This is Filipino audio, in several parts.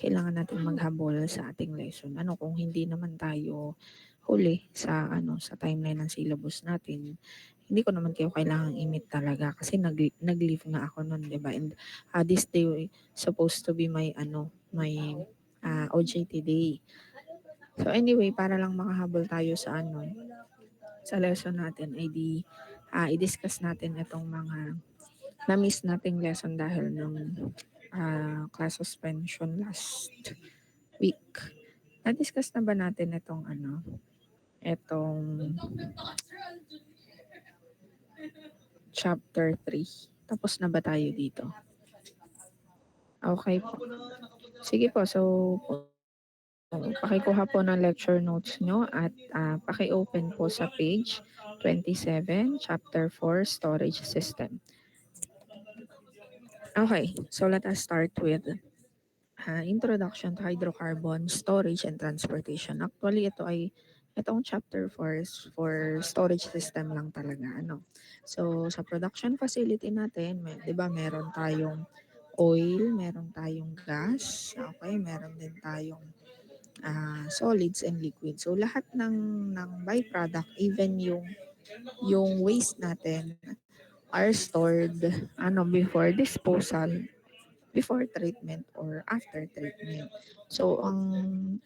kailangan natin maghabol sa ating lesson. Ano kung hindi naman tayo huli sa sa timeline ng syllabus natin, hindi ko naman kayo kailangang i-meet talaga kasi nag-leave na ako noon, 'di ba? And this day supposed to be my my OJT day. So anyway, para lang makahabol tayo sa sa lesson natin ay i-discuss natin itong mga na-miss nating lesson dahil nung class suspension last week. Na-discuss na ba natin itong itong chapter 3? Tapos na ba tayo dito? Okay po. Sige po, so pakikuha po ng lecture notes nyo at paki-open po sa page 27, chapter 4, storage system. Okay, so let us start with Introduction to Hydrocarbon Storage and Transportation. Actually, itong chapter 4 is for storage system lang talaga. So, sa production facility natin, 'di ba meron tayong oil, meron tayong gas, okay, meron din tayong solids and liquids. So, lahat ng byproduct, even yung waste natin are stored before disposal, before treatment or after treatment. So, ang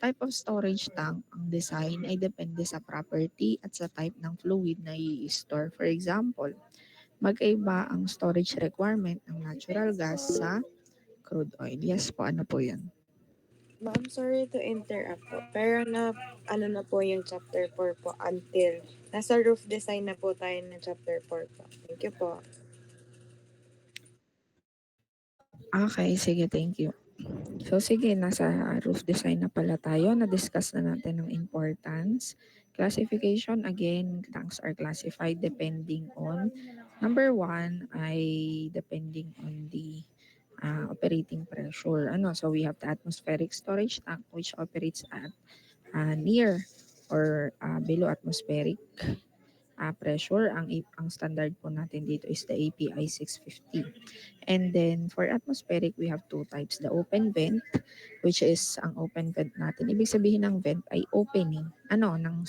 type of storage tank, ang design ay depende sa property at sa type ng fluid na i-store. For example, magkaiba ang storage requirement ng natural gas sa crude oil. Yes po, ano po yan? Ma'am, sorry to interrupt po. Pero na po yung chapter 4 po until nasa roof design na po tayo ng chapter 4 po. Thank you po. Okay, sige, thank you. So sige, nasa roof design na pala tayo. Na-discuss na natin ang importance. Classification, again, tanks are classified depending on, number one ay depending on the operating pressure. So we have the atmospheric storage tank which operates at near or below atmospheric pressure. Ang standard po natin dito is the API 650. And then for atmospheric, we have two types. The open vent, which is ang open vent natin. Ibig sabihin ng vent ay opening.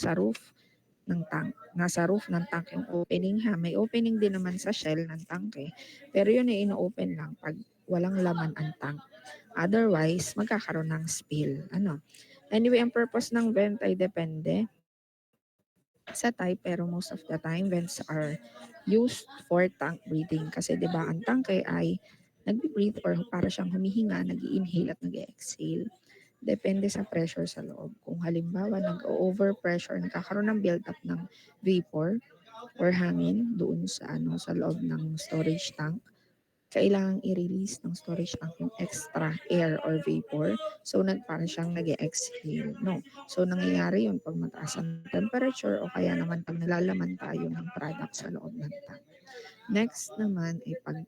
Sa roof ng tank. Nasa roof ng tank yung opening ha. May opening din naman sa shell ng tanke. Pero yun ay ino-open lang pag walang laman ang tank. Otherwise, magkakaroon ng spill. Anyway, ang purpose ng vent ay depende sa type, pero most of the time vents are used for tank breathing kasi 'di ba ang tanke ay nagbe-breathe or para siyang humihinga, nag-i-inhale at nag-exhale. Depende sa pressure sa loob. Kung halimbawa nag-overpressure, nagkakaroon ng build up ng vapor or hangin doon sa sa loob ng storage tank, kailangang i-release ng storage tank yung extra air or vapor. So, parang siyang nag-exhale, no? So, nangyayari yun pag mataas ang temperature o kaya naman pag nalalaman tayo ng product sa loob ng tank. Next naman ay pag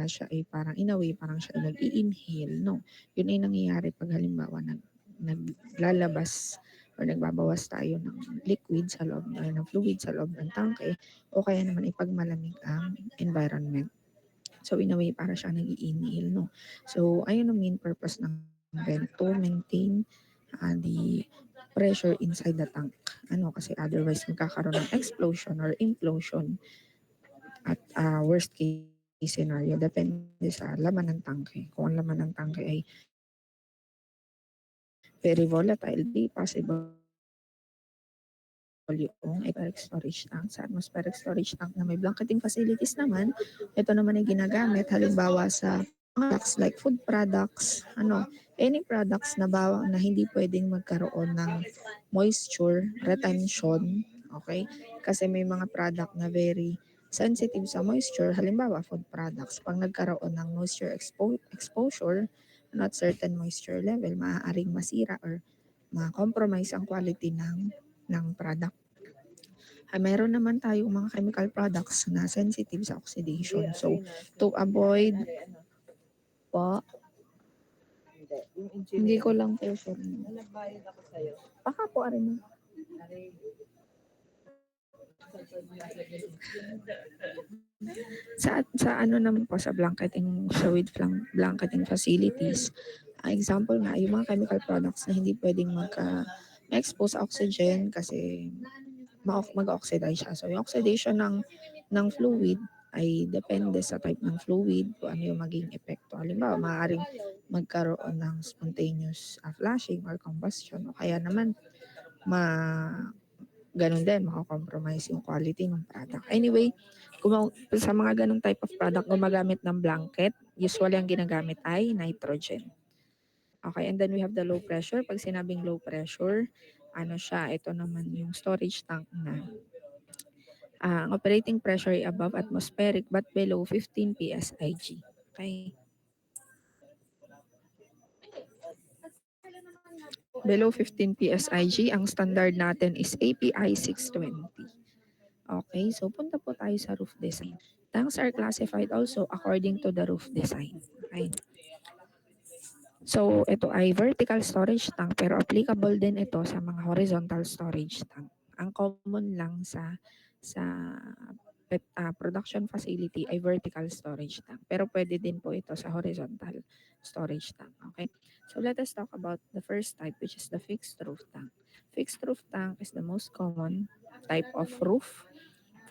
siya ay parang in a way, parang siya ay nag-i-inhale, no? Yun ay nangyayari pag halimbawa naglalabas or nagbabawas tayo ng liquid sa loob ng fluid sa loob ng tanke o kaya naman ipag malamig ang environment. So in a way, para siya nag-i-inhale, no? So ayun ang main purpose ng vent, to maintain the pressure inside the tank. Kasi otherwise magkakaroon ng explosion or implosion at worst case scenario, depende sa laman ng tangke. Kung ang laman ng tangke ay very volatile, di possible yung atmospheric storage tank. Sa atmospheric storage tank na may blanketing facilities naman, ito naman ay ginagamit halimbawa sa products like food products, any products na hindi pwedeng magkaroon ng moisture retention, okay? Kasi may mga product na very sensitive sa moisture, halimbawa food products. Pag nagkaroon ng moisture exposure, not certain moisture level, maaaring masira or ma-compromise ang quality ng product. Meron naman tayong mga chemical products na sensitive sa oxidation. So, to avoid po, hindi ko lang po sure. Nagbayad ako sa'yo. Baka po, arin mo. Sa naman po sa blanketing, sa with blanketing facilities, Example nga, yung mga chemical products na hindi pwedeng ma-expose sa oxygen kasi mag-oxidize siya. So, yung oxidation ng fluid ay depende sa type ng fluid kung ano yung maging epekto. Halimbawa, maaaring magkaroon ng spontaneous flashing or combustion o kaya naman ganun din, mako-compromise yung quality ng product. Anyway, sa mga ganung type of product, gumagamit ng blanket, usually ang ginagamit ay nitrogen. Okay, and then we have the low pressure. Pag sinabing low pressure, ano siya, ito naman yung storage tank na ang operating pressure ay above atmospheric but below 15 psig. Okay. Below 15 psig, ang standard natin is API 620. Okay, so punta po tayo sa roof design. Tanks are classified also according to the roof design. Okay. So, ito ay vertical storage tank pero applicable din ito sa mga horizontal storage tank. Ang common lang sa production facility ay vertical storage tank. Pero pwede din po ito sa horizontal storage tank. Okay? So, let us talk about the first type, which is the fixed roof tank. Fixed roof tank is the most common type of roof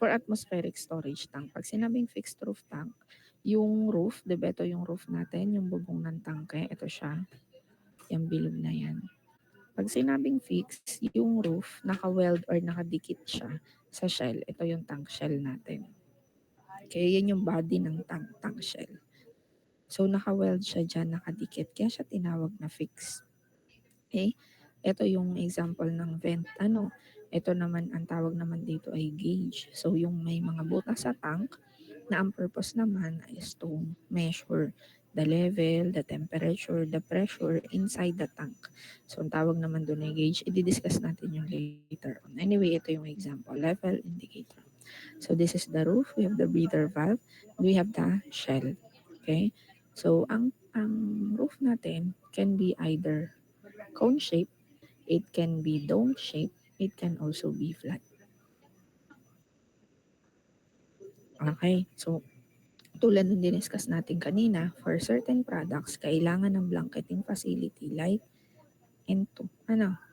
for atmospheric storage tank. Pag sinabing fixed roof tank, yung roof, diba ito yung roof natin, yung bubong ng tangke, ito siya, yung bilog na yan. Pag sinabing fixed, yung roof, naka-weld or nakadikit siya sa shell. Ito yung tank shell natin. Okay, yan yung body ng tank shell. So, naka-weld siya dyan, nakadikit. Kaya siya tinawag na fixed. Okay? Ito yung example ng vent. Ito naman, ang tawag naman dito ay gauge. So, yung may mga butas sa tank na ang purpose naman is to measure the level, the temperature, the pressure inside the tank. So, ang tawag naman doon ay gauge. I-discuss natin yung later on. Anyway, ito yung example, level indicator. So, this is the roof. We have the breather valve. We have the shell. Okay? So, ang roof natin can be either cone shape, it can be dome shape, it can also be flat. Okay, so tulad ng diniscuss natin kanina, for certain products, kailangan ng blanketing facility like N2,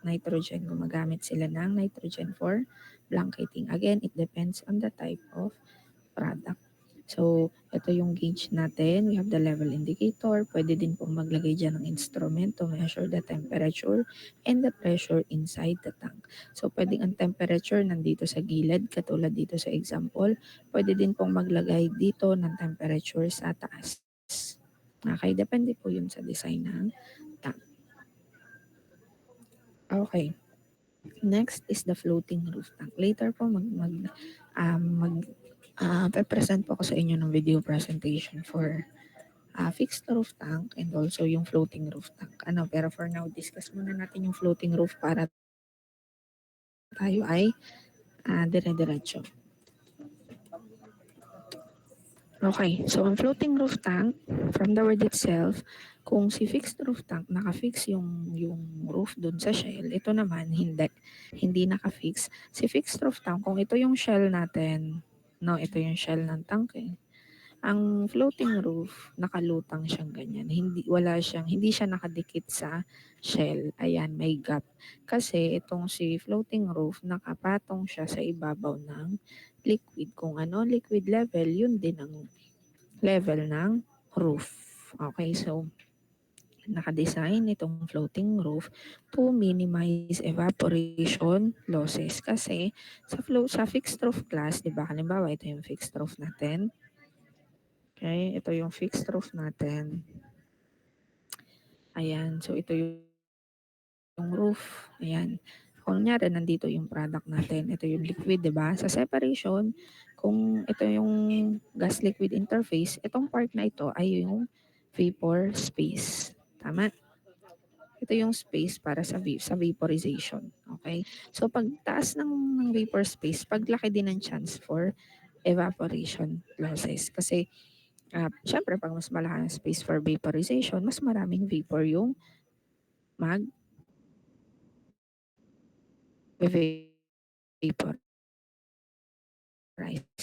nitrogen. Gumagamit sila ng nitrogen for blanketing. Again, it depends on the type of product. So, ito yung gauge natin. We have the level indicator. Pwede din pong maglagay dyan ng instrument to measure the temperature and the pressure inside the tank. So, pwedeng ang temperature nandito sa gilid, katulad dito sa example. Pwede din pong maglagay dito ng temperature sa taas. Okay, depende po yun sa design ng tank. Okay. Next is the floating roof tank. Later po present po ako sa inyo ng video presentation for fixed roof tank and also yung floating roof tank. Pero for now, discuss muna natin yung floating roof para tayo ay dire-diretso. Okay, so ang floating roof tank, from the word itself, kung si fixed roof tank, naka-fix yung roof dun sa shell, ito naman hindi naka-fix. Si fixed roof tank, kung ito yung shell natin, ito yung shell ng tank Ang floating roof, nakalutang siyang ganyan. Hindi siya nakadikit sa shell. Ayan, may gap. Kasi itong si floating roof, nakapatong siya sa ibabaw ng liquid. Kung ano liquid level, yun din ang level ng roof. Okay, so nakadesign itong floating roof to minimize evaporation losses. Kasi sa fixed roof class, di ba, halimbawa ito yung fixed roof natin. Okay, ito yung fixed roof natin. Ayan, so ito yung roof. Ayan. Kunyari, nandito yung product natin. Ito yung liquid, di ba? Sa separation, kung ito yung gas liquid interface, itong part na ito ay yung vapor space. Tama? Ito yung space para sa vaporization. Okay? So, pag taas ng vapor space, paglaki din ng chance for evaporation losses. Kasi syempre, pag mas malaki ang space for vaporization, mas maraming vapor yung mag-vaporize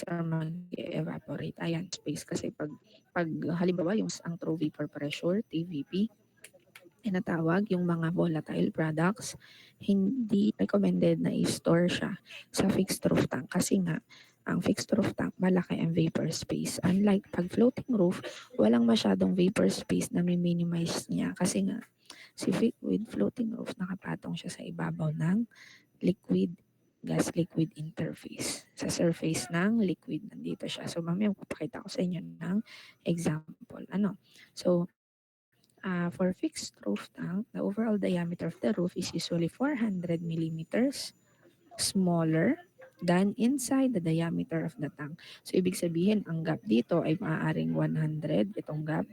or mag-evaporate. Ayan, space kasi pag halimbawa yung ang true vapor pressure, TVP, tinatawag yung mga volatile products, hindi recommended na i-store siya sa fixed roof tank kasi nga ang fixed roof tank malaki ang vapor space. Unlike pag floating roof, walang masyadong vapor space na minimize niya kasi nga with floating roof nakapatong siya sa ibabaw ng liquid gas liquid interface. Sa surface ng liquid nandito siya. So mamaya magpapakita ko sa inyo ng example. So for fixed roof tank, the overall diameter of the roof is usually 400 millimeters smaller than inside the diameter of the tank. So, ibig sabihin, ang gap dito ay maaaring 100, itong gap.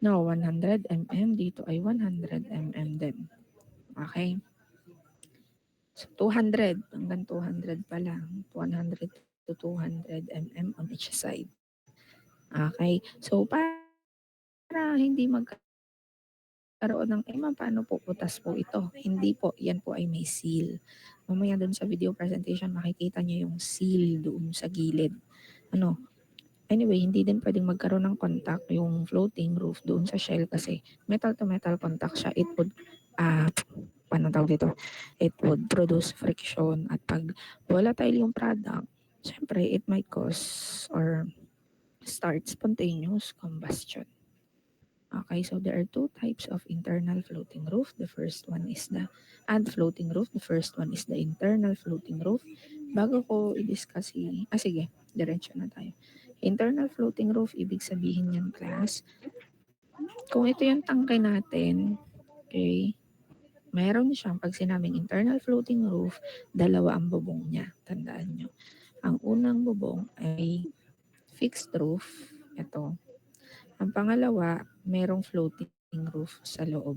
No, 100 mm, dito ay 100 mm din. Okay? So, 200, hanggang 200 pa lang. 100 to 200 mm on each side. Okay? So, para hindi magkaroon ng, ma'am, paano po butas po ito? Hindi po, yan po ay may seal. Mamaya doon sa video presentation, makikita niyo yung seal doon sa gilid. Anyway, hindi din pwedeng magkaroon ng contact yung floating roof doon sa shell kasi metal to metal contact siya. It would, paano tawag dito? It would produce friction at pag volatile yung product, syempre it might cause or start spontaneous combustion. Okay, so there are two types of internal floating roof. The first one is the floating roof. The first one is the internal floating roof. Bago ko i-discuss sige, diretso na tayo. Internal floating roof, ibig sabihin yan, class, kung ito yung tangke natin, okay, mayroon siyang, pag sinabing internal floating roof, dalawa ang bubong niya. Tandaan nyo. Ang unang bubong ay fixed roof. Ito. Ang pangalawa, merong floating roof sa loob.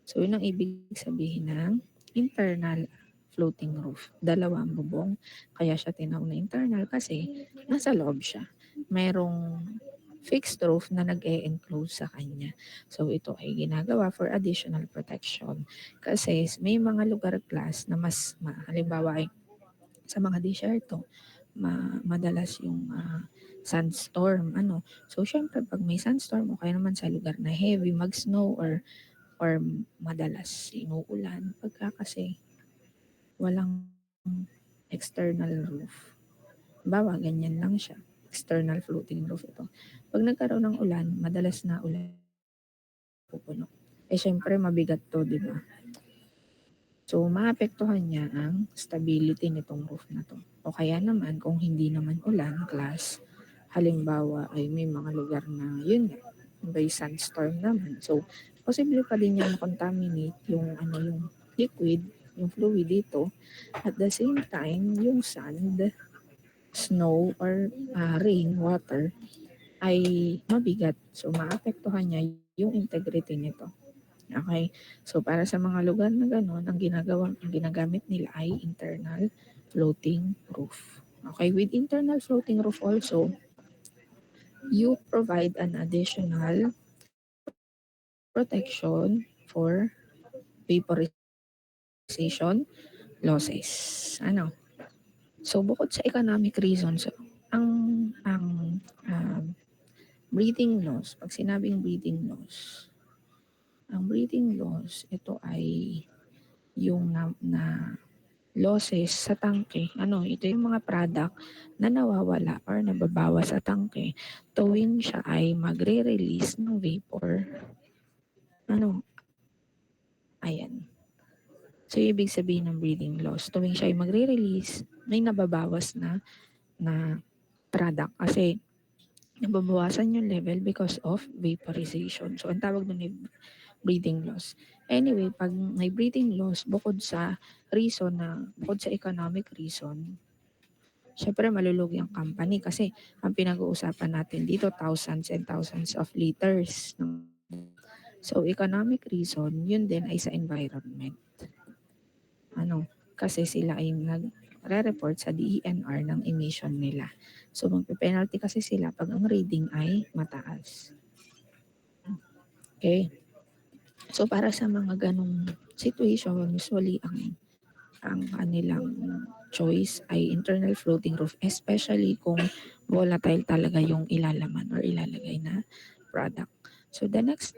So, yun ang ibig sabihin ng internal floating roof. Dalawa ang bubong, kaya siya tinawag na internal kasi nasa loob siya. Merong fixed roof na nag-e-enclose sa kanya. So, ito ay ginagawa for additional protection. Kasi may mga lugar, class, na mas, halimbawa ay sa mga disyerto, madalas yung sandstorm. So, syempre, pag may sandstorm, o kaya naman sa lugar na heavy, mag-snow or madalas inuulan, pagka kasi walang external roof. Bawa, ganyan lang siya. External floating roof ito. Pag nagkaroon ng ulan, madalas na ulan pupuno. Syempre, mabigat to, di ba? So, maapektuhan niya ang stability nitong roof na to. O kaya naman, kung hindi naman ulan, class, halimbawa ay may mga lugar na yun nga, may sandstorm naman. So, posible pa din niya makontaminate yung yung liquid, yung fluid dito. At the same time, yung sand, snow, or rain, water, ay mabigat. So, maapektuhan niya yung integrity nito. Okay? So, para sa mga lugar na gano'n, ang ginagamit nila ay internal floating roof. Okay? With internal floating roof also, you provide an additional protection for vaporization losses. So, bukod sa economic reasons, ang breathing loss, pag sinabing breathing loss, ang breathing loss, ito ay yung na losses sa tangke. Ito yung mga product na nawawala or nababawas sa tangke tuwing siya ay magre-release ng vapor. Ayan. So, ibig sabihin ng breathing loss, tuwing siya ay magre-release, may nababawas na product kasi nababawasan yung level because of vaporization. So, ang tawag doon ay breathing loss. Anyway, pag may breathing loss, bukod sa economic reason, syempre malulugi ang company kasi ang pinag-uusapan natin dito, thousands and thousands of liters. So, economic reason, yun din ay sa environment. Kasi sila ay nagre-report sa DENR ng emission nila. So, magpe-penalty kasi sila pag ang reading ay mataas. Okay. So, para sa mga ganong situation, usually ang kanilang choice ay internal floating roof, especially kung volatile talaga yung ilalaman or ilalagay na product. So, the next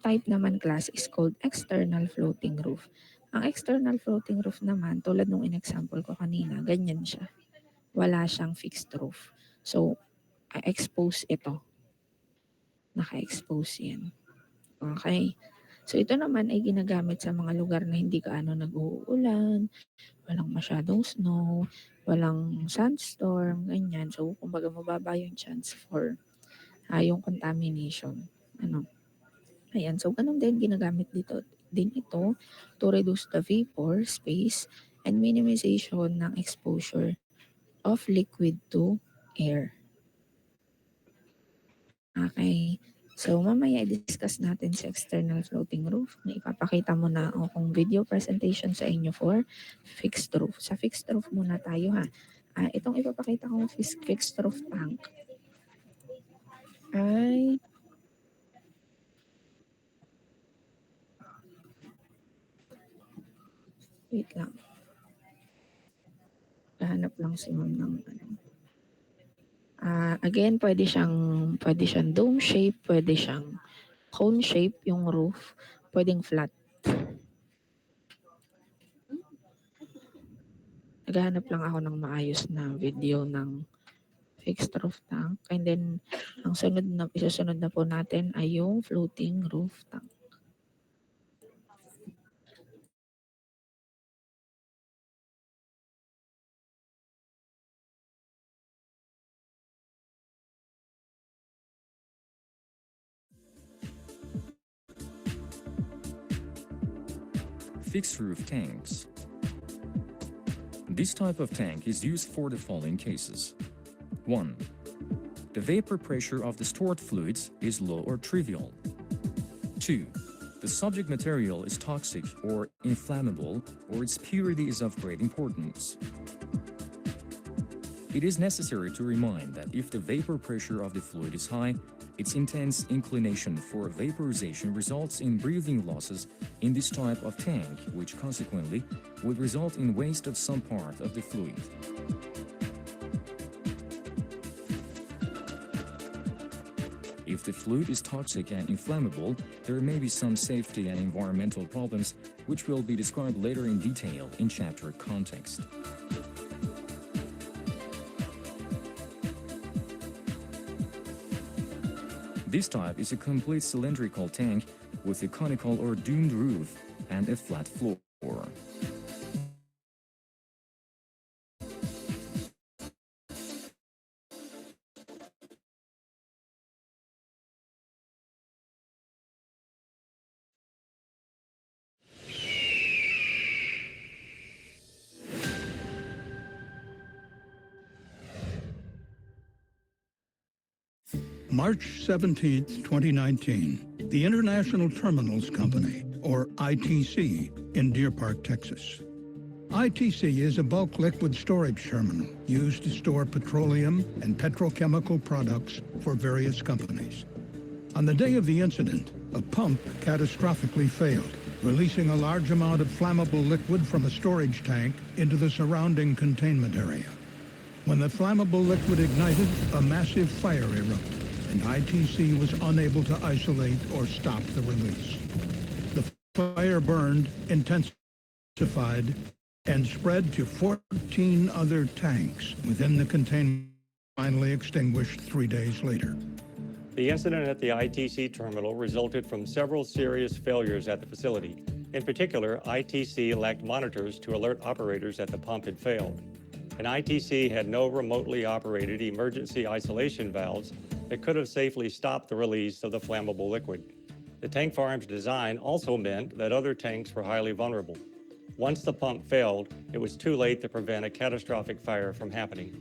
type naman class is called external floating roof. Ang external floating roof naman, tulad nung in-example ko kanina, ganyan siya. Wala siyang fixed roof. So, expose ito. Naka-expose yan. Okay. So, ito naman ay ginagamit sa mga lugar na hindi gaano nag-uulan, walang masyadong snow, walang sandstorm, ganyan. So, kumbaga mababa yung chance for yung contamination. Ano? Ayan. So, ganun din ginagamit dito din ito to reduce the vapor, space, and minimization ng exposure of liquid to air. Okay. So, mamaya i-discuss natin sa external floating roof. Ipapakita mo na akong video presentation sa inyo for fixed roof. Sa fixed roof muna tayo ha. Itong ipapakita kong fixed roof tank ay wait lang. Hahanap lang si ma'am ng ano. Again, pwede siyang dome shape, pwede siyang cone shape yung roof, pwedeng flat. Naghahanap lang ako ng maayos na video ng fixed roof tank. And then, ang isusunod na po natin ay yung floating roof tank. Fixed roof tanks. This type of tank is used for the following cases. 1. The vapor pressure of the stored fluids is low or trivial. 2. The subject material is toxic or inflammable, or its purity is of great importance. It is necessary to remind that if the vapor pressure of the fluid is high, its intense inclination for vaporization results in breathing losses in this type of tank, which consequently would result in waste of some part of the fluid. If the fluid is toxic and inflammable, there may be some safety and environmental problems, which will be described later in detail in chapter context. This type is a complete cylindrical tank with a conical or domed roof and a flat floor. March 17, 2019, the International Terminals Company, or ITC, in Deer Park, Texas. ITC is a bulk liquid storage terminal used to store petroleum and petrochemical products for various companies. On the day of the incident, a pump catastrophically failed, releasing a large amount of flammable liquid from a storage tank into the surrounding containment area. When the flammable liquid ignited, a massive fire erupted, and ITC was unable to isolate or stop the release. The fire burned, intensified, and spread to 14 other tanks within the containment, finally extinguished 3 days later. The incident at the ITC terminal resulted from several serious failures at the facility. In particular, ITC lacked monitors to alert operators that the pump had failed. And ITC had no remotely operated emergency isolation valves that could have safely stopped the release of the flammable liquid. The tank farm's design also meant that other tanks were highly vulnerable. Once the pump failed, it was too late to prevent a catastrophic fire from happening.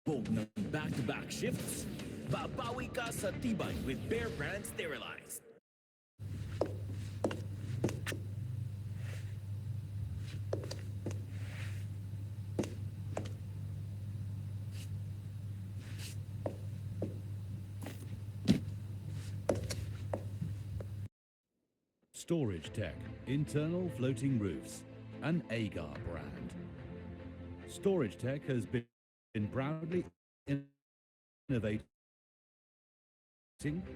Huwag ng back-to-back shifts, babawi ka sa tibay with Bear Brand Sterilized. Storage Tech, internal floating roofs, an Agar brand. Storage Tech has been proudly innovating,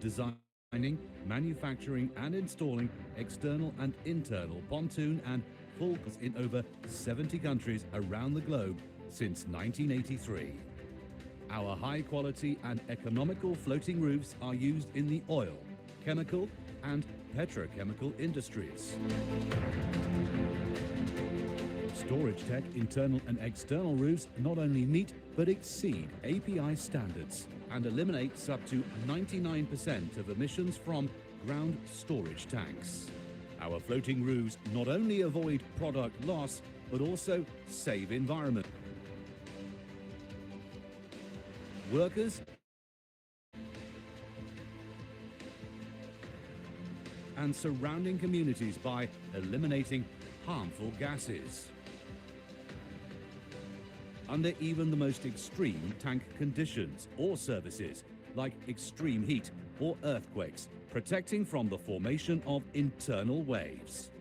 designing, manufacturing and installing external and internal pontoon and fulls in over 70 countries around the globe since 1983. Our high-quality and economical floating roofs are used in the oil, chemical and petrochemical industries. Storage Tech internal and external roofs not only meet but exceed API standards and eliminates up to 99% of emissions from ground storage tanks. Our floating roofs not only avoid product loss but also save environment, workers and surrounding communities by eliminating harmful gases. Under even the most extreme tank conditions or services, like extreme heat or earthquakes, protecting from the formation of internal waves.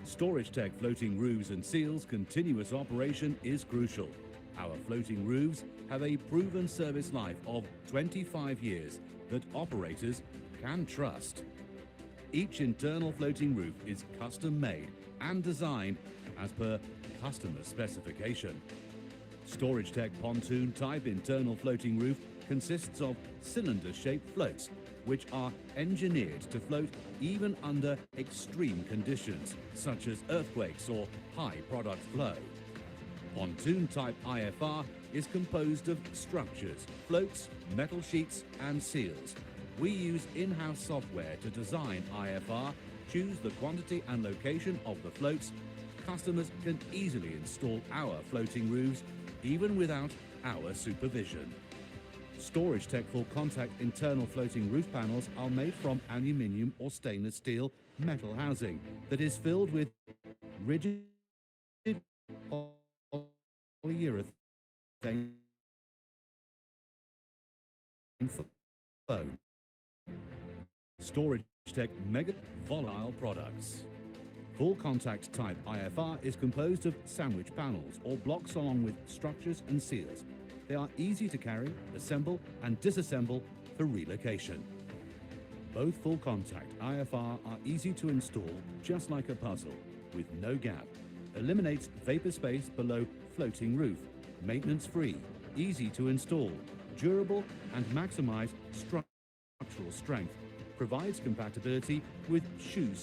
Storage Tech floating roofs and seals continuous operation is crucial. Our floating roofs have a proven service life of 25 years that operators can trust. Each internal floating roof is custom made and designed as per customer specification. Storage Tech pontoon type internal floating roof consists of cylinder-shaped floats which are engineered to float even under extreme conditions such as earthquakes or high product flow. Pontoon type IFR is composed of structures, floats, metal sheets and seals. We use in-house software to design IFR, choose the quantity and location of the floats. Customers can easily install our floating roofs even without our supervision. Storage Tech full contact internal floating roof panels are made from aluminium or stainless steel metal housing that is filled with rigid polyurethane foam. Storage Tech mega volatile products. Full contact type IFR is composed of sandwich panels or blocks along with structures and seals. They are easy to carry, assemble and disassemble for relocation. Both full contact IFR are easy to install just like a puzzle with no gap. Eliminates vapor space below floating roof. Maintenance free, easy to install, durable and maximize structural strength. Provides compatibility with shoes.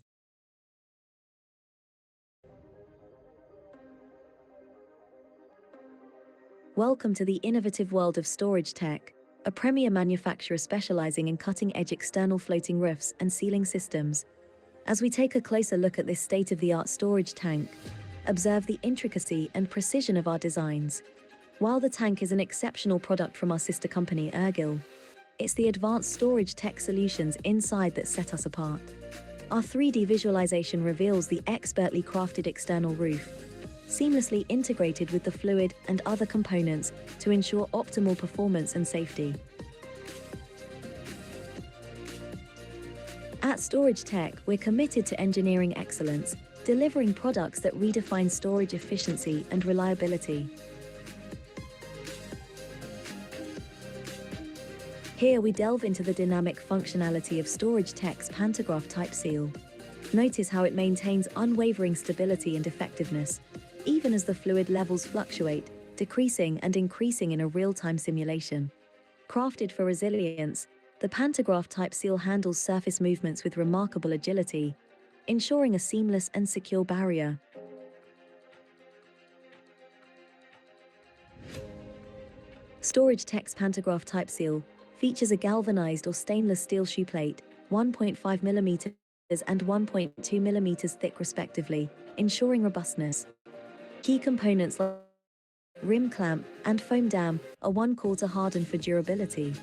Welcome to the innovative world of Storage Tech, a premier manufacturer specializing in cutting-edge external floating roofs and sealing systems. As we take a closer look at this state-of-the-art storage tank, observe the intricacy and precision of our designs. While the tank is an exceptional product from our sister company Ergil, it's the advanced Storage Tech solutions inside that set us apart. Our 3D visualization reveals the expertly crafted external roof, seamlessly integrated with the fluid and other components to ensure optimal performance and safety. At Storage Tech, we're committed to engineering excellence, delivering products that redefine storage efficiency and reliability. Here we delve into the dynamic functionality of Storage Tech's pantograph type seal. Notice how it maintains unwavering stability and effectiveness, even as the fluid levels fluctuate, decreasing and increasing in a real-time simulation. Crafted for resilience, the pantograph type seal handles surface movements with remarkable agility, ensuring a seamless and secure barrier. Storage Tech's pantograph type seal features a galvanized or stainless steel shoe plate, 1.5 mm and 1.2 mm thick respectively, ensuring robustness. Key components like rim clamp and foam dam are 1/4 hardened for durability.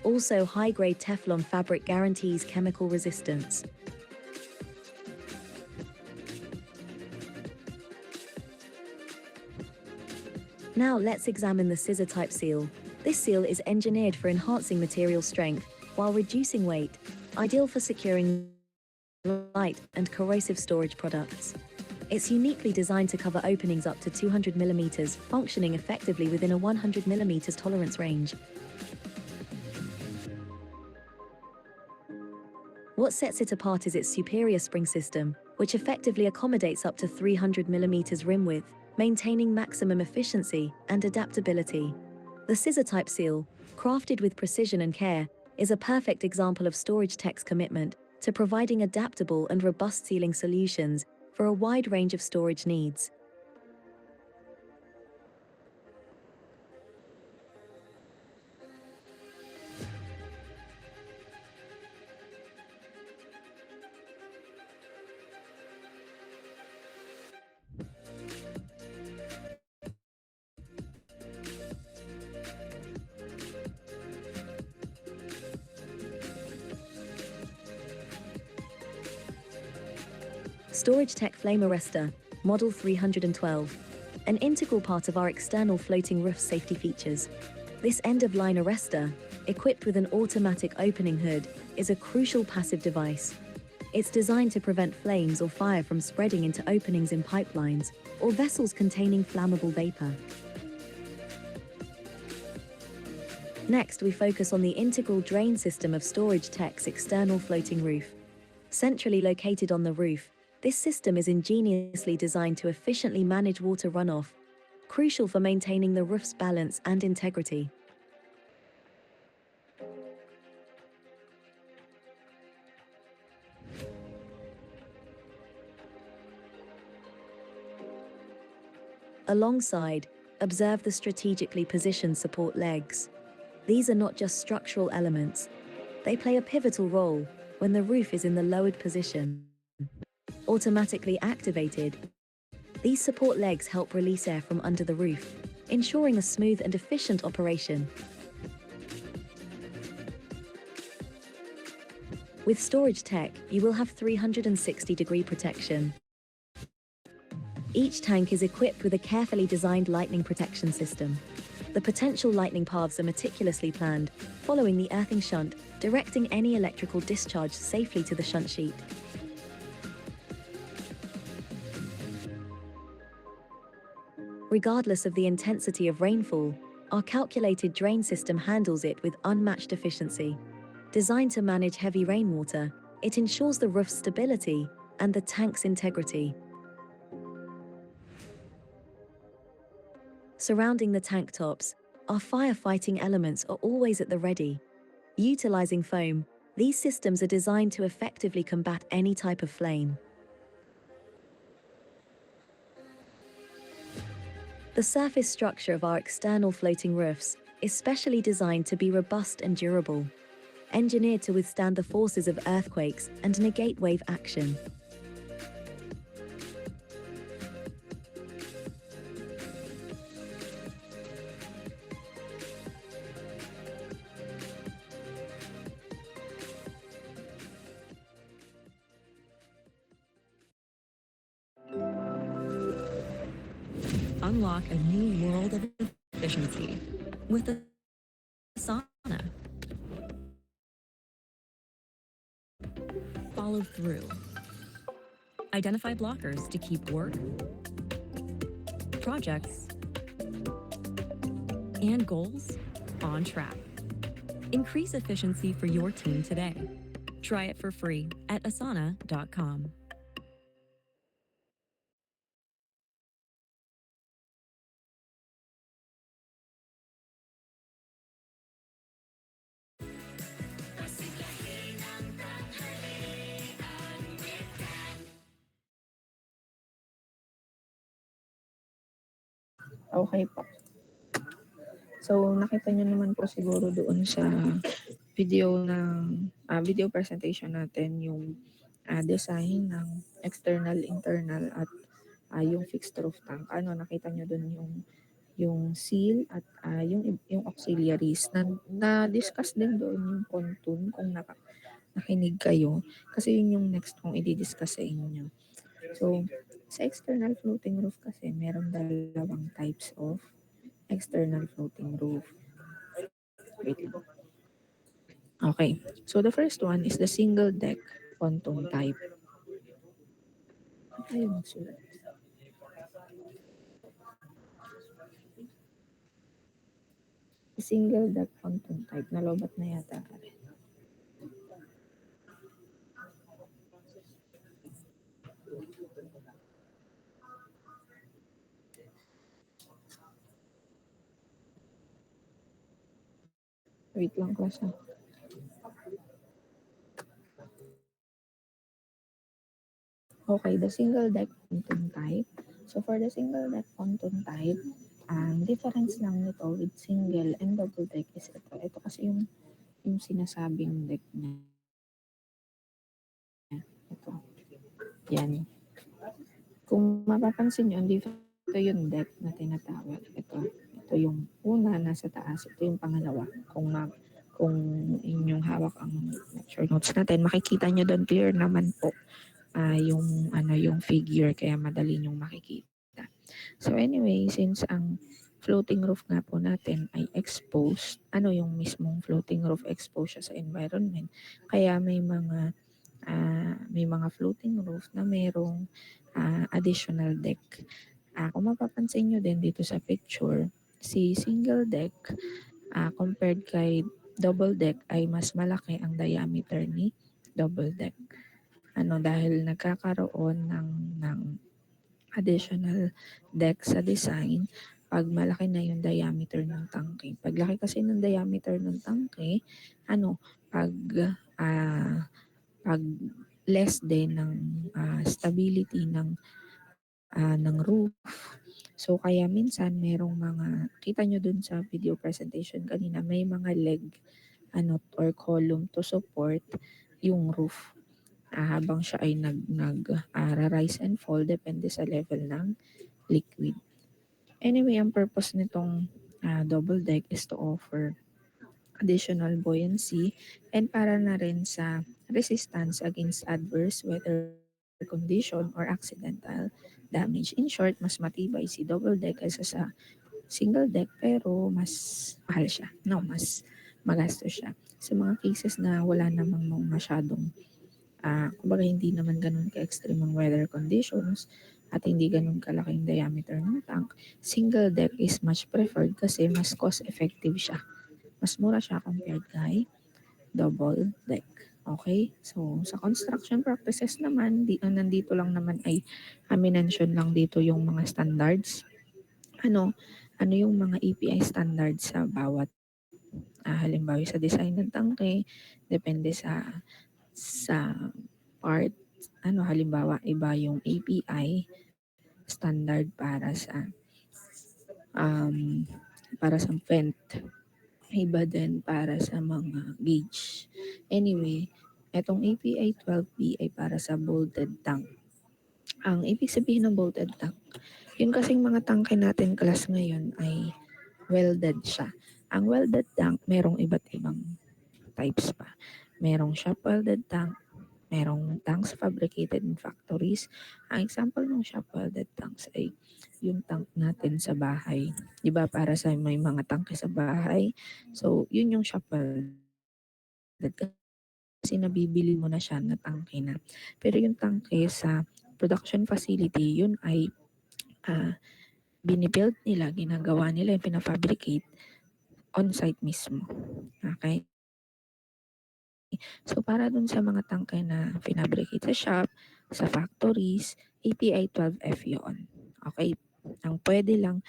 Also, high-grade Teflon fabric guarantees chemical resistance. Now let's examine the scissor type seal. This seal is engineered for enhancing material strength while reducing weight, ideal for securing light and corrosive storage products. It's uniquely designed to cover openings up to 200 millimeters, functioning effectively within a 100 millimeters tolerance range. What sets it apart is its superior spring system, which effectively accommodates up to 300 millimeters rim width, maintaining maximum efficiency and adaptability. The scissor-type seal, crafted with precision and care, is a perfect example of Storage Tech's commitment to providing adaptable and robust sealing solutions for a wide range of storage needs. Storage Tech Flame Arrestor, Model 312, an integral part of our external floating roof safety features. This end-of-line arrestor, equipped with an automatic opening hood, is a crucial passive device. It's designed to prevent flames or fire from spreading into openings in pipelines or vessels containing flammable vapor. Next, we focus on the integral drain system of Storage Tech's external floating roof. Centrally located on the roof, this system is ingeniously designed to efficiently manage water runoff, crucial for maintaining the roof's balance and integrity. Alongside, observe the strategically positioned support legs. These are not just structural elements. They play a pivotal role when the roof is in the lowered position. Automatically activated, these support legs help release air from under the roof, ensuring a smooth and efficient operation. With Storage Tech, you will have 360-degree protection. Each tank is equipped with a carefully designed lightning protection system. The potential lightning paths are meticulously planned, following the earthing shunt, directing any electrical discharge safely to the shunt sheet. Regardless of the intensity of rainfall, our calculated drain system handles it with unmatched efficiency. Designed to manage heavy rainwater, it ensures the roof's stability and the tank's integrity. Surrounding the tank tops, our firefighting elements are always at the ready. Utilizing foam, these systems are designed to effectively combat any type of flame. The surface structure of our external floating roofs is specially designed to be robust and durable, engineered to withstand the forces of earthquakes and negate wave action. Unlock a new world of efficiency with Asana. Follow through. Identify blockers to keep work, projects, and goals on track. Increase efficiency for your team today. Try it for free at asana.com. Okay po. So, nakita niyo naman po siguro doon sa video ng video presentation natin yung design ng external, internal at yung fixed roof tank. Ano, nakita niyo doon yung seal at yung auxiliaries na discuss din doon yung pontoon kung nakinig kayo kasi yun yung next kong i-discuss sa inyo. So, sa external floating roof kasi meron dalawang types of external floating roof. Wait lang. Okay. So the first one is the single deck pontoon type. Ayun, magsulat. Single deck pontoon type, nalobat na yata rin. Wait lang class ah. Okay, the single deck pontoon type. So for the single deck pontoon type, ang difference lang nito with single and double deck is ito. Ito kasi yung sinasabing deck niya. Ito. Yan. Kung mapapansin nyo, dito yung deck na tinatawag. Ito yung una nasa taas. Ito yung pangalawa. Kung inyong hawak ang lecture notes natin, makikita nyo doon clear naman po yung figure, kaya madali nyong makikita. So anyway, since ang floating roof nga po natin ay exposed, yung mismong floating roof exposed siya sa environment, kaya may mga floating roof na mayroong additional deck. Kung mapapansin nyo din dito sa picture, si single deck compared kay double deck ay mas malaki ang diameter ni double deck. Dahil nagkakaroon ng additional deck sa design pag malaki na yung diameter ng tangke. Pag laki kasi ng diameter ng tangke, pag less din ng stability ng roof. So kaya minsan merong kita nyo dun sa video presentation kanina, may mga leg or column to support yung roof. Habang siya ay rise and fall depende sa level ng liquid. Anyway, ang purpose nitong double deck is to offer additional buoyancy and para na rin sa resistance against adverse weather condition or accidental damage. In short, mas matibay si double deck kaysa sa single deck pero mas mahal siya. Mas magastos siya. Sa mga cases na wala namang masyadong kumbaga hindi naman ganun ka-extreme ang weather conditions at hindi ganun kalaking diameter ng tank, single deck is much preferred kasi mas cost-effective siya. Mas mura siya compared kay double deck. Okay? So, sa construction practices naman, nandito lang naman ay mention lang dito yung mga standards. Ano yung mga API standards sa bawat halimbawa sa design ng tangke, depende sa part, halimbawa, iba yung API standard para sa vent. Iba din para sa mga gauge. Anyway, etong API 12B ay para sa bolted tank. Ang ibig sabihin ng bolted tank, yun kasing mga tangke natin class ngayon ay welded siya. Ang welded tank, merong iba't ibang types pa. Merong shop welded tank, merong tanks fabricated in factories. Ang example ng shop welded tanks ay yung tank natin sa bahay. Di ba para sa may mga tangke sa bahay? So, yun yung shop welded kasi nabibili mo na siya na tangke na. Pero yung tangke sa production facility, yun ay binibuild nila, ginagawa nila, yung pinafabricate on-site mismo. Okay? So para dun sa mga tangke na pinabricate sa shop, sa factories, API 12F yun. Okay? Ang pwede lang,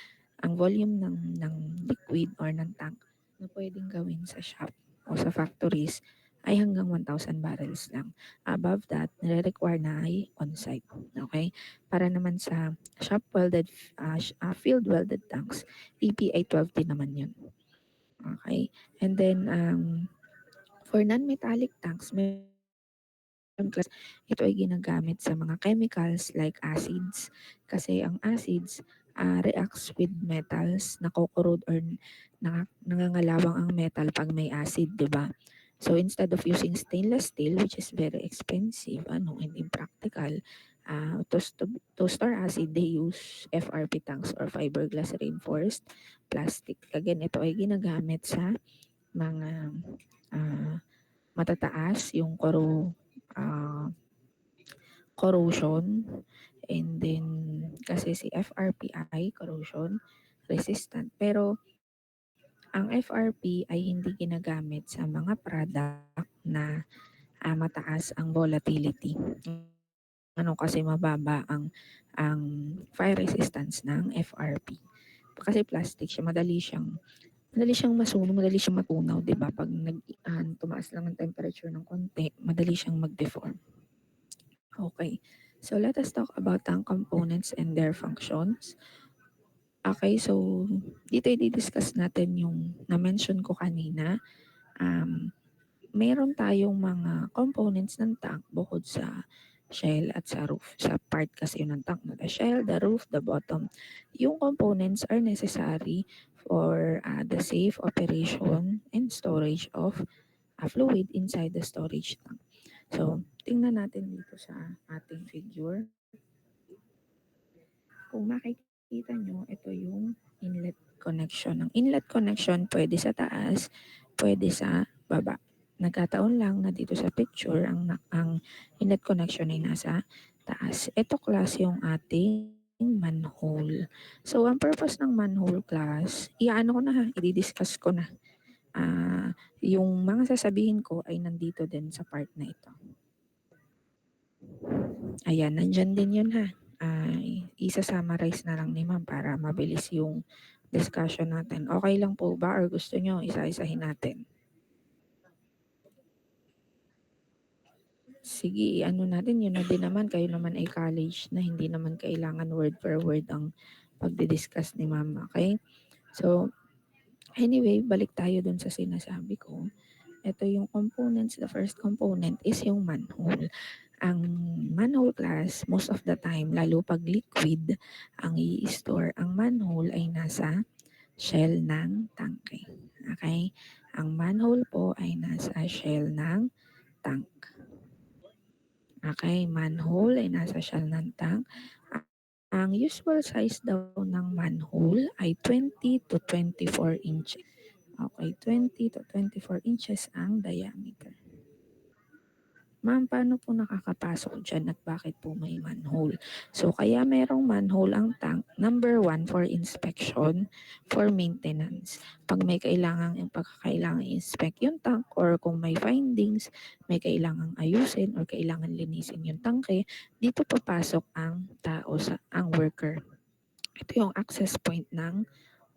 ang volume ng liquid or ng tank na pwedeng gawin sa shop o sa factories ay hanggang 1,000 barrels lang. Above that, nire-require na ay on-site. Okay? Para naman sa shop welded, field welded tanks, API 12 din naman yun. Okay? And then, for non-metallic tanks, ito ay ginagamit sa mga chemicals like acids. Kasi ang acids reacts with metals, nakokorrode or nangangalawang ang metal pag may acid, di ba? So instead of using stainless steel, which is very expensive, and impractical, to store acid, they use FRP tanks or fiberglass reinforced plastic. Again, ito ay ginagamit sa mga matataas yung corrosion, and then kasi si FRPI corrosion resistant, pero ang FRP ay hindi ginagamit sa mga product na mataas ang volatility. Kasi mababa ang fire resistance ng FRP. Kasi plastic siya, madali siyang masunog, madali siyang matunaw, 'di ba? Pag tumaas lang ang temperature ng konti, madali siyang mag-deform. Okay. So let us talk about tank components and their functions. Okay, so dito i-discuss natin yung na-mention ko kanina. Meron tayong mga components ng tank bukod sa shell at sa roof. Sa part kasi yun ng tank, no? The shell, the roof, the bottom. Yung components are necessary for the safe operation and storage of fluid inside the storage tank. So, tingnan natin dito sa ating figure. Kung makikita nyo, ito yung inlet connection. Ang inlet connection pwede sa taas, pwede sa baba. Nagkataon lang na dito sa picture, ang inlet connection ay nasa taas. Ito class yung ating manhole. So, ang purpose ng manhole class, iaano ko na ha, i-discuss ko na. Yung mga sasabihin ko ay nandito din sa part na ito. Ayan, nandyan din yun ha. Isa-summarize na lang ni ma'am para mabilis yung discussion natin. Okay lang po ba or gusto nyo isa-isahin natin? Sige, ano natin yun na din naman. Kayo naman ay college na hindi naman kailangan word per word ang pagdidiscuss ni ma'am. Okay? So, anyway, balik tayo dun sa sinasabi ko. Ito yung components. The first component is yung manhole. Ang manhole class, most of the time, lalo pag liquid, ang i-store, ang manhole ay nasa shell ng tangke. Okay? Ang manhole po ay nasa shell ng tank. Okay? Manhole ay nasa shell ng tank. Ang usual size daw ng manhole ay 20 to 24 inches. Okay, 20 to 24 inches ang diameter. Ma'am, paano po nakakapasok dyan at bakit po may manhole? So, kaya merong manhole ang tank. Number 1, for inspection, for maintenance. Pag may kailangang i-inspect yung tank or kung may findings, may kailangang ayusin or kailangan linisin yung tangke, dito papasok ang tao, ang worker. Ito yung access point ng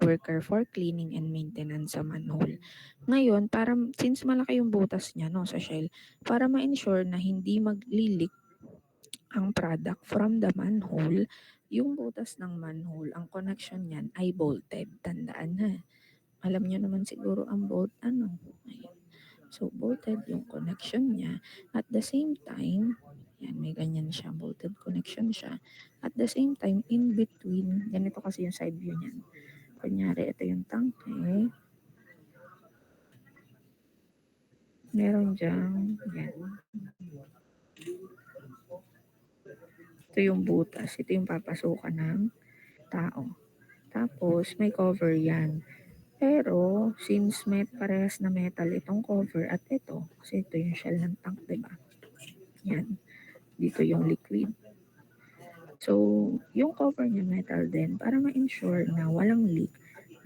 worker for cleaning and maintenance sa manhole. Ngayon, since malaki yung butas niya no, sa shell, para ma-ensure na hindi mag-leak ang product from the manhole, yung butas ng manhole, ang connection niyan ay bolted. Tandaan na. Alam niyo naman siguro ang bolt, Ayun. So, bolted yung connection niya. At the same time, yan, may ganyan siya, bolted connection siya. At the same time, in between, ganito kasi yung side view niyan. Kunyari, ito yung tangke. Meron dyan, yan. Ito yung butas. Ito yung papasukan ng tao. Tapos, may cover yan. Pero, since may parehas na metal itong cover at ito, kasi ito yung shell ng tank, diba? Yan. Dito yung liquid. So, yung cover niya metal din, para ma-ensure na walang leak,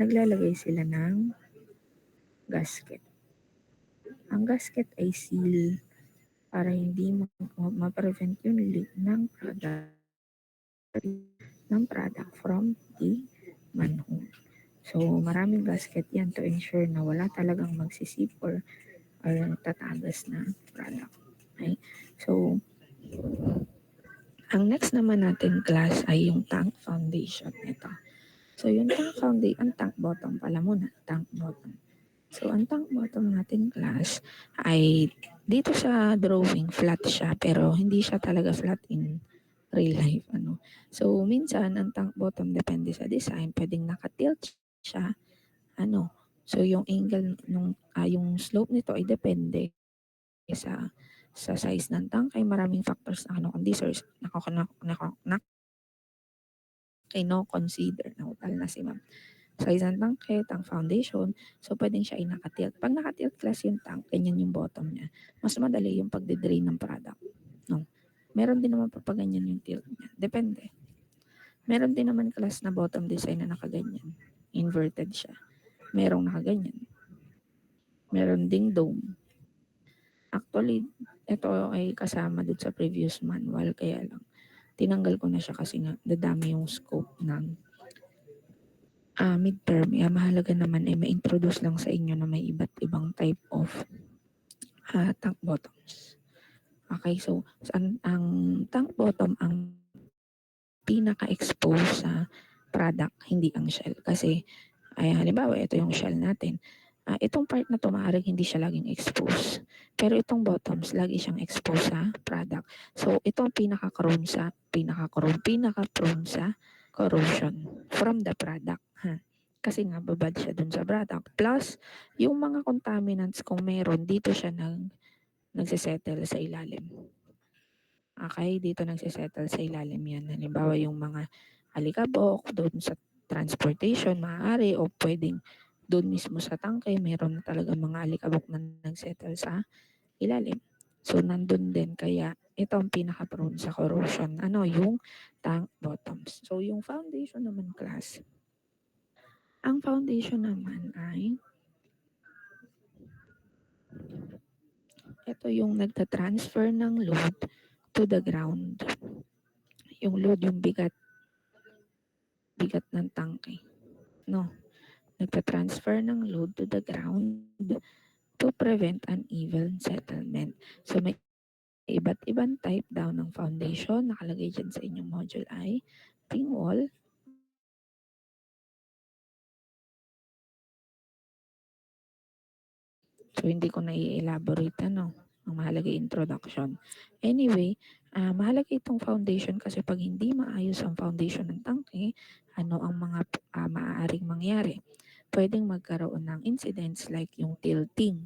naglalagay sila ng gasket. Ang gasket ay seal para hindi ma-prevent yung leak ng product from the manhole. So, maraming gasket yan to ensure na wala talagang magsisip or tatagas na product. Okay? So, ang next naman natin class ay yung tank foundation nito. So, yung tank foundation, ang tank bottom pala muna, tank bottom. So, ang tank bottom natin class ay dito sa drawing flat siya pero hindi siya talaga flat in real life. So, minsan ang tank bottom depende sa design, pwedeng nakatilt siya. So, yung angle, yung slope nito ay depende sa size ng tank ay maraming factors na consider. Nautal na si ma'am. Size ng tangke, tank foundation, so pwedeng siya ay nakatilt. Pag nakatilt class yung tank, ganyan yung bottom niya. Mas madali yung pagde-drain ng product. No? Meron din naman papaganyan yung tilt niya. Depende. Meron din naman class na bottom design na nakaganyan. Inverted siya. merong nakaganyan. Meron ding dome. Actually, ito ay kasama dun sa previous manual, kaya lang tinanggal ko na siya kasi nga dadami yung scope ng midterm. Mahalaga naman ay ma-introduce lang sa inyo na may iba't ibang type of tank bottoms. Okay, so ang tank bottom ang pinaka-expose sa product, hindi ang shell. Kasi halimbawa, ito yung shell natin. Itong part na to maaaring hindi siya laging expose. Pero itong bottoms, lagi siyang expose sa product. So, ito ang pinaka-prone sa corrosion from the product. Kasi nga, babad siya dun sa product. Plus, yung mga contaminants, kung meron, dito siya nagsisettle sa ilalim. Okay, dito nagsisettle sa ilalim yan. Halimbawa, yung mga alikabok doon sa transportation, maaari, o pwedeng doon mismo sa tangke, meron na talaga mga alikabok na nagsettle sa ilalim. So, nandun din. Kaya, ito ang pinaka-prone sa corrosion. Yung tank bottoms. So, yung foundation naman, class. Ang foundation naman ay ito yung nagtatransfer ng load to the ground. Yung load, yung bigat ng tangke. No. Nagtatransfer ng load to the ground to prevent uneven settlement. So, may iba't ibang type daw ng foundation. Nakalagay dyan sa inyong module ay ping wall, so hindi ko na i-elaborate ang mahalaga introduction. Anyway, mahalaga itong foundation kasi pag hindi maayos ang foundation ng tangke, ano ang mga maaaring mangyari? Pwedeng magkaroon ng incidents like yung tilting.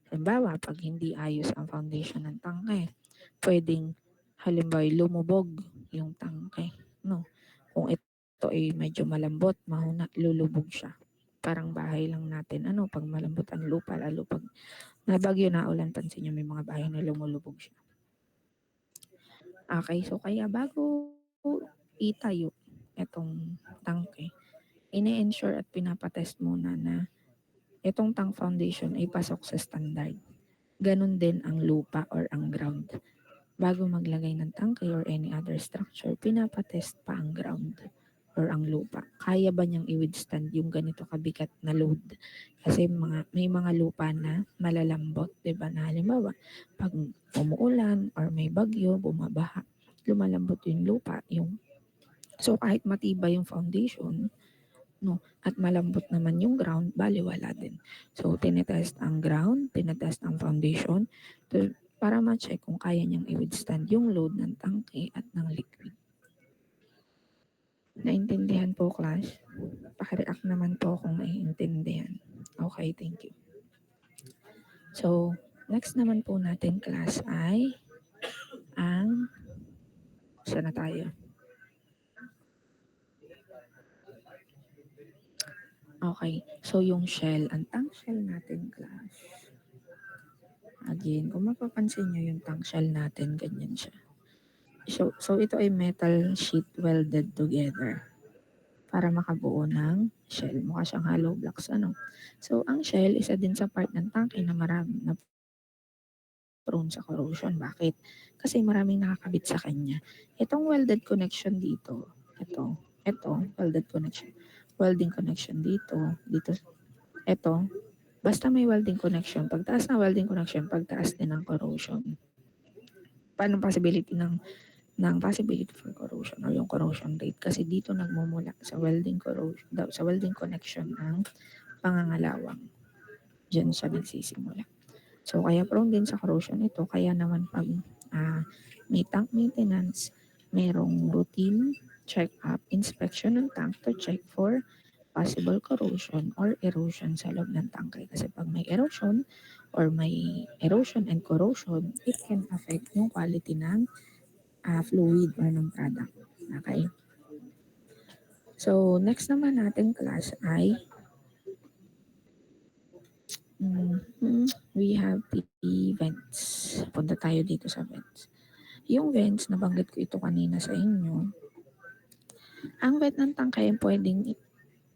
Halimbawa, pag hindi ayos ang foundation ng tangke, pwedeng halimbawa lumubog yung tangke. No? Kung ito ay medyo malambot, mahuna, lulubog siya. Parang bahay lang natin. Pag malambot ang lupa, lalo pag nabagyo na ulan, pansin nyo may mga bahay na lumulubog siya. Okay, so kaya bago itayo itong tangke, ine-ensure at pinapatest muna na itong tank foundation ay pasok sa standard. Ganon din ang lupa or ang ground. Bago maglagay ng tangke or any other structure, pinapatest pa ang ground or ang lupa. Kaya ba niyang i-withstand yung ganito kabigat na load? Kasi may mga lupa na malalambot, diba? Na halimbawa, pag umuulan or may bagyo, bumabaha, lumalambot yung lupa. So kahit matibay yung foundation, at malambot naman yung ground, baliwala din. So tinetest ang ground, tinetest ang foundation para ma-check kung kaya niyang i-withstand yung load ng tangke at ng liquid. Naintindihan po, class? Paki-react naman po kung naiintindihan. Okay, thank you. So, next naman po natin, class, ay ang saan na tayo? Okay, so yung shell, ang tank shell natin, class. Again, kung mapapansin nyo yung tank shell natin, ganyan siya. So ito ay metal sheet welded together para makabuo ng shell. Mukha siyang hollow blocks. So ang shell, isa din sa part ng tangke na marami na prone sa corrosion. Bakit? Kasi maraming nakakabit sa kanya. Itong welded connection dito, ito welded connection. Welding connection dito, ito, basta may welding connection, pagtaas na welding connection, pagtaas din ng corrosion. Paano possibility ng possibility for corrosion or yung corrosion rate? Kasi dito nagmumula sa welding corrosion, sa welding connection ang pangangalawang. Diyan siya nagsisimula. So kaya prone din sa corrosion ito, kaya naman pag may tank maintenance, merong routine check-up, inspection ng tank to check for possible corrosion or erosion sa loob ng tangke. Kasi pag may erosion or may erosion and corrosion, it can affect yung quality ng fluid or ng product. Okay? So, next naman natin, class, ay we have the vents. Punta tayo dito sa vents. Yung vents, nabanggit ko ito kanina sa inyo. Ang vent ng tangke ay pwedeng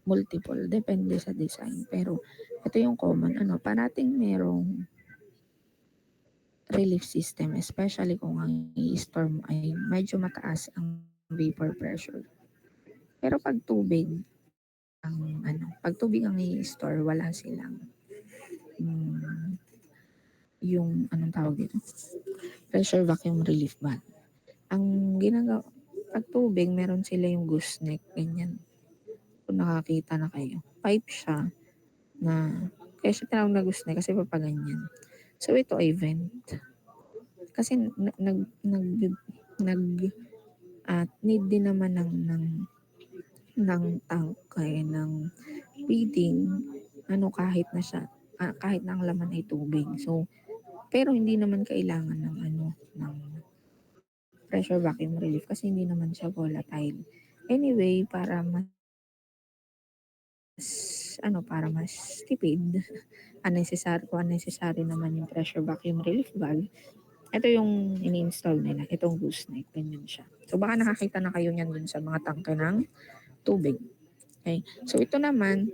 multiple, depende sa design. Pero ito yung common, parating merong relief system, especially kung ang i-storm ay medyo mataas ang vapor pressure. Pero pag tubig ang i-store, wala silang yung anong tawag dito? Pressure vacuum relief valve. Ang ginagawa, pag tubig, meron sila yung gooseneck, ganyan. Kung nakakita na kayo. Pipe siya na, kaya siya tinawag na gooseneck kasi papaganyan. So ito ay vent. Kasi need din naman ng tank kaya ng breathing, kahit na siya, kahit na ang laman ay tubig. So, pero hindi naman kailangan ng pressure vacuum relief kasi hindi naman siya volatile. Anyway, para mas tipid, unnecessary naman yung pressure vacuum relief valve. Ito yung ini-install nila, itong gooseneck, ganyan siya. So baka nakakita na kayo niyan dun sa mga tangke ng tubig. Okay? So ito naman,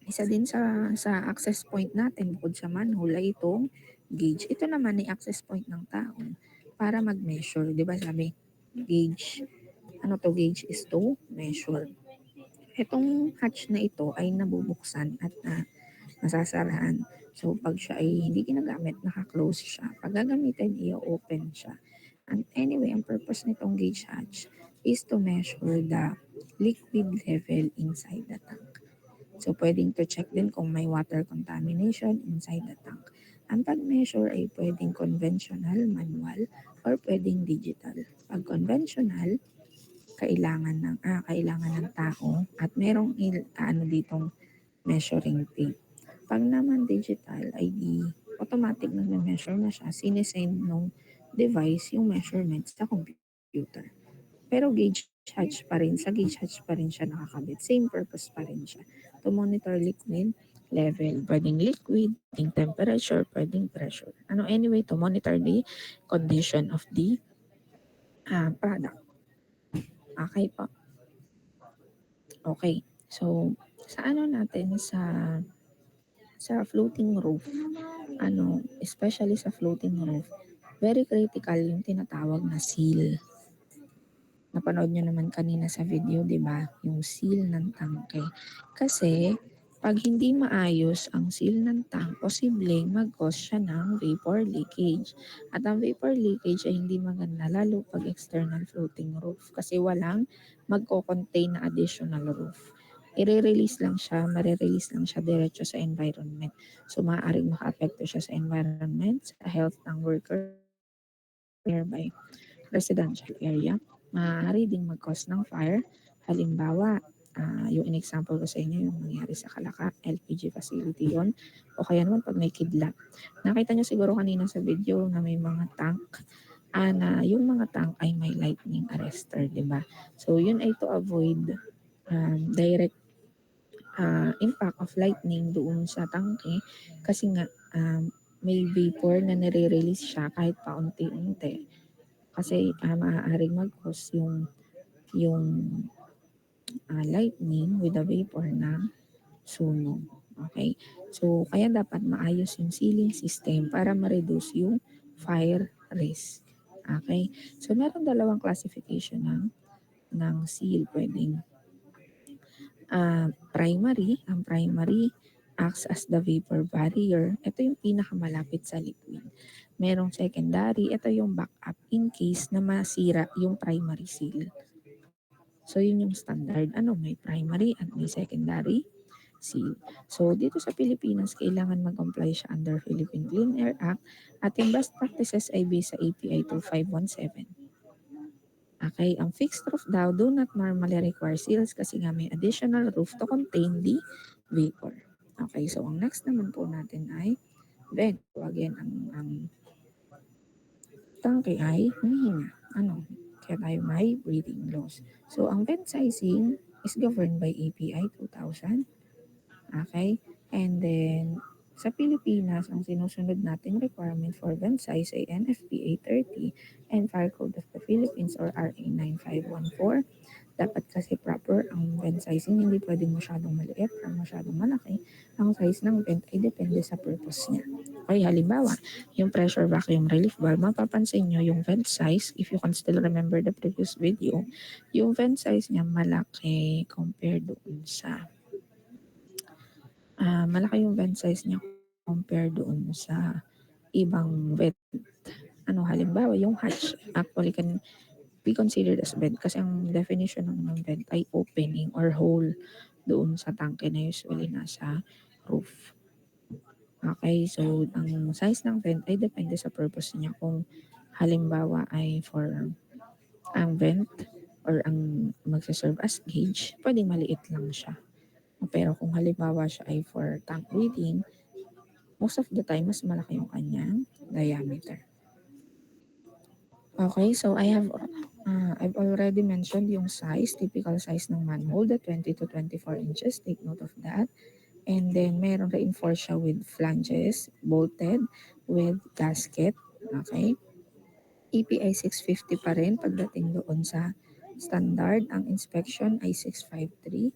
isa din sa access point natin bukod sa manhole ay itong gauge. Ito naman ay access point ng tao para mag-measure. Di ba sabi, gauge, gauge is to measure. Itong hatch na ito ay nabubuksan at nasasarahan. So pag siya ay hindi ginagamit, naka-close siya. Pag gagamitin, i-open siya. And anyway, ang purpose nitong gauge hatch is to measure the liquid level inside the tank. So, pwedeng to check din kung may water contamination inside the tank. Ang pag-measure ay pwedeng conventional, manual, or pwedeng digital. Pag conventional, kailangan ng tao at merong ditong measuring tape. Pag naman digital ay automatic na measure na siya, sinesend nung device yung measurements sa computer. Pero gauge hatch pa rin, sa gauge hatch pa rin siya nakakabit. Same purpose pa rin siya. To monitor liquid level. Pwedeng liquid, pwedeng temperature, pwedeng pressure. Anyway, to monitor the condition of the product. Okay po. Okay. So, sa natin sa floating roof, especially sa floating roof, very critical yung tinatawag na seal. Napanood nyo naman kanina sa video, di ba? Yung seal ng tangke. Kasi, pag hindi maayos ang seal ng tank, posibleng mag-cause siya ng vapor leakage. At ang vapor leakage ay hindi maganda, lalo pag external floating roof. Kasi walang magko-contain na additional roof. I-release lang siya, marirelease lang siya diretso sa environment. So, maaaring maka-apekto siya sa environment, sa health ng worker nearby residential area. Maaari ding mag-cause ng fire. Halimbawa, yung in-example ko sa inyo, yung nangyari sa Calaca, LPG facility yon. O kaya naman pag may kidlat. Nakita nyo siguro kanina sa video na may mga tank, na yung mga tank ay may lightning arrestor, di ba? So, yun ay to avoid direct impact of lightning doon sa tangke kasi nga may vapor na nire-release siya kahit paunti-unti. Kasi maaaring mag-cause yung lightning with the vapor na sunog. Okay? So, kaya dapat maayos yung sealing system para ma-reduce yung fire risk. Okay? So, meron dalawang classification ng seal. Pwedeng primary. Ang primary acts as the vapor barrier. Ito yung pinakamalapit sa liquid. Merong secondary, ito yung backup in case na masira yung primary seal. So, yun yung standard. May primary at may secondary seal. So, dito sa Pilipinas, kailangan mag-comply siya under Philippine Clean Air Act at yung best practices ay based sa API 2517. Okay, ang fixed roof daw do not normally require seals kasi nga may additional roof to contain the vapor. Okay, so ang next naman po natin ay vent. So again, ang tangke ay humihinga. Kaya tayo may breathing loss. So ang vent sizing is governed by API 2000. Okay, and then sa Pilipinas, ang sinusunod nating requirement for vent size ay NFPA 30 and Fire Code of the Philippines or RA 9514. Dapat kasi proper ang vent sizing, hindi pwedeng masyadong maliit or masyadong malaki. Ang size ng vent ay depende sa purpose niya. Okay, halimbawa, yung pressure vacuum relief valve, mapapansin nyo yung vent size, if you can still remember the previous video, yung vent size niya malaki compared doon sa malaki yung vent size niya compared doon sa ibang vent. Halimbawa, yung hatch actually can be considered as vent kasi ang definition ng vent ay opening or hole doon sa tangke na usually nasa roof. Okay, so ang size ng vent ay depende sa purpose niya. Kung halimbawa ay for ang vent or ang magsaserve as gauge, pwedeng maliit lang siya. Pero kung halimbawa siya ay for tank reading, most of the time, mas malaki yung kanyang diameter. Okay, so I've already mentioned yung size, typical size ng manhole, the 20 to 24 inches. Take note of that. And then, meron reinforced siya with flanges, bolted with gasket. Okay. EPI 650 pa rin pagdating doon sa standard. Ang inspection ay 653.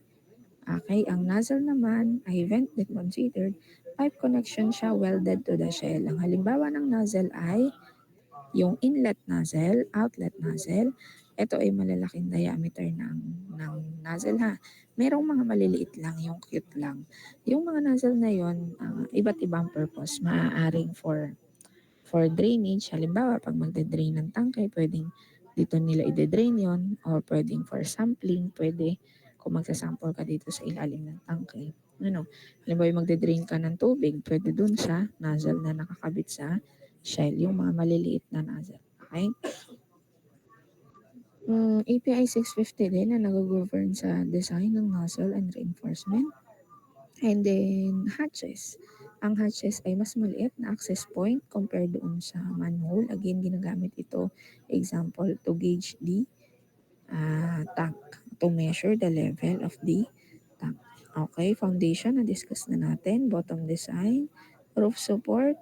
Okay, ang nozzle naman ay vent not considered. Pipe connection siya welded to the shell. Ang halimbawa ng nozzle ay yung inlet nozzle, outlet nozzle. Ito ay malalaking diameter ng nozzle ha. Merong mga maliliit lang, yung cute lang. Yung mga nozzle na yon, iba't ibang purpose. Maaaring for drainage. Halimbawa, pag magde-drain ng tangke, pwedeng dito nila ide-drain yon, or pwedeng for sampling, pwede kung magsasample ka dito sa ilalim ng tangke. Halimbawa, magde-drain ka ng tubig, pwede dun sa nozzle na nakakabit sa shell, yung mga maliliit na nozzle. Okay? API 650 din na nag-govern sa design ng nozzle and reinforcement. And then, hatches. Ang hatches ay mas maliit na access point compared doon sa manhole. Again, ginagamit ito, example, to gauge the tank, to measure the level of the tank. Okay, foundation, na-discuss na natin. Bottom design, roof support.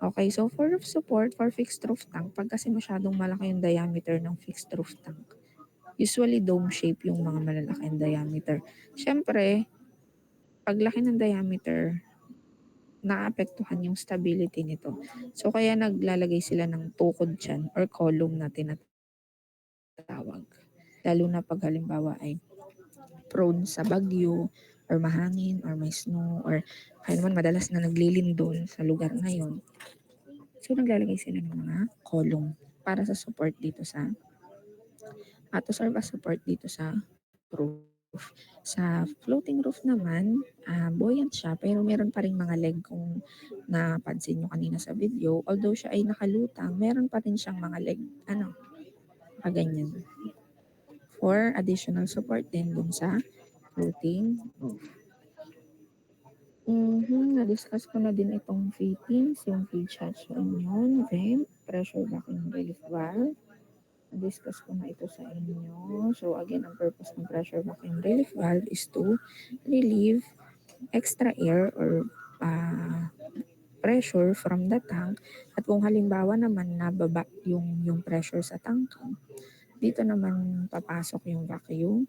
Okay, so for roof support, for fixed roof tank, pag kasi masyadong malaki yung diameter ng fixed roof tank, usually dome shape yung mga malalaki yung diameter. Siyempre, pag laki ng diameter, naapektuhan yung stability nito. So, kaya naglalagay sila ng tukod dyan or column na tinatawag. Lalo na pag halimbawa ay prone sa bagyo or mahangin or may snow or kaya naman madalas na naglilindol sa lugar na yon. So, naglalagay sila ng mga column para sa support dito sa to serve as support dito sa roof. Sa floating roof naman, buoyant siya pero meron pa rin mga leg kung napansin nyo kanina sa video. Although siya ay nakalutang, meron pa rin siyang mga leg, ganyan. For additional support din dun sa floating roof. Na-discuss ko na din itong fittings, yung feed hatch yun, vent, pressure vacuum relief valve. Na-discuss ko na ito sa inyo. So again, ang purpose ng pressure vacuum relief valve is to relieve extra air or pressure from the tank. At kung halimbawa naman nababa yung pressure sa tank, dito naman papasok yung vacuum.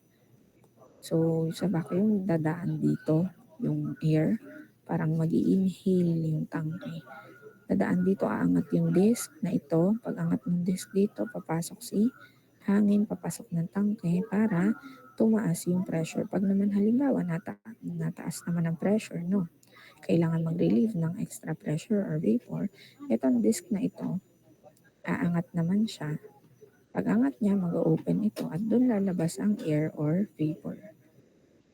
So sa vacuum, dadaan dito yung air, parang mag-i-inhale yung tangke. Dadaan dito, aangat yung disc na ito. Pag angat ng disc dito, papasok si hangin, papasok ng tangke para tumaas yung pressure. Pag naman halimbawa, nataas naman ang pressure, kailangan mag-relieve ng extra pressure or vapor, itong disc na ito, aangat naman siya. Pag angat niya, mag-open ito at doon lalabas ang air or vapor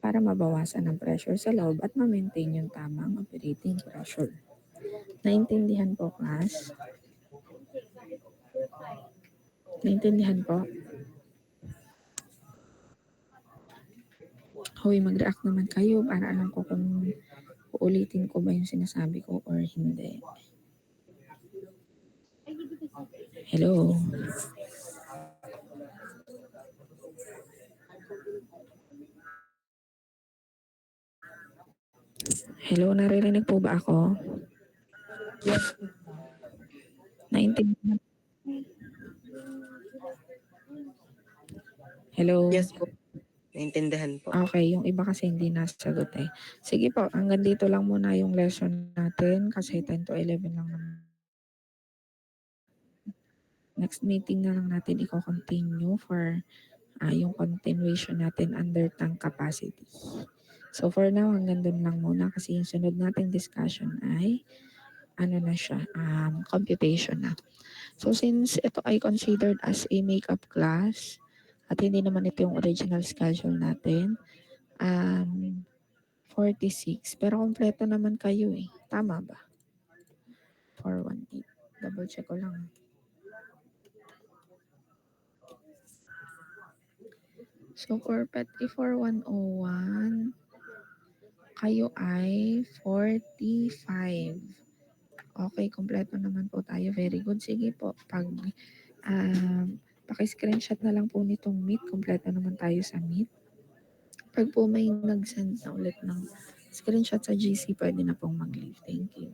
para mabawasan ang pressure sa loob at ma-maintain yung tamang operating pressure. Naintindihan po, class? Naintindihan po? Hoy, mag-react naman kayo para alam ko kung uulitin ko ba yung sinasabi ko or hindi. Hello? Hello, naririnig po ba ako? Yes. Naintindihan? Hello? Yes po. naintindihan po. Okay, yung iba kasi hindi nasagot eh. Sige po, hanggang dito lang muna yung lesson natin kasi 10 to 11 lang naman. Next meeting na lang natin i-continue for yung continuation natin under tank capacity. So for now, hanggang doon lang muna kasi yung sunod nating discussion ay ano na siya, computation na. So since ito ay considered as a makeup class at hindi naman ito yung original schedule natin, 46. Pero kompleto naman kayo eh. Tama ba? 418. Double check ko lang. So for Petty 4101, kayo ay 45. Okay, kompleto naman po tayo. Very good. Sige po. Paki-screenshot na lang po nitong Meet. Kompleto naman tayo sa Meet. Pag po may nag-send na ulit ng screenshot sa GC, pwede na pong mag-leave. Thank you.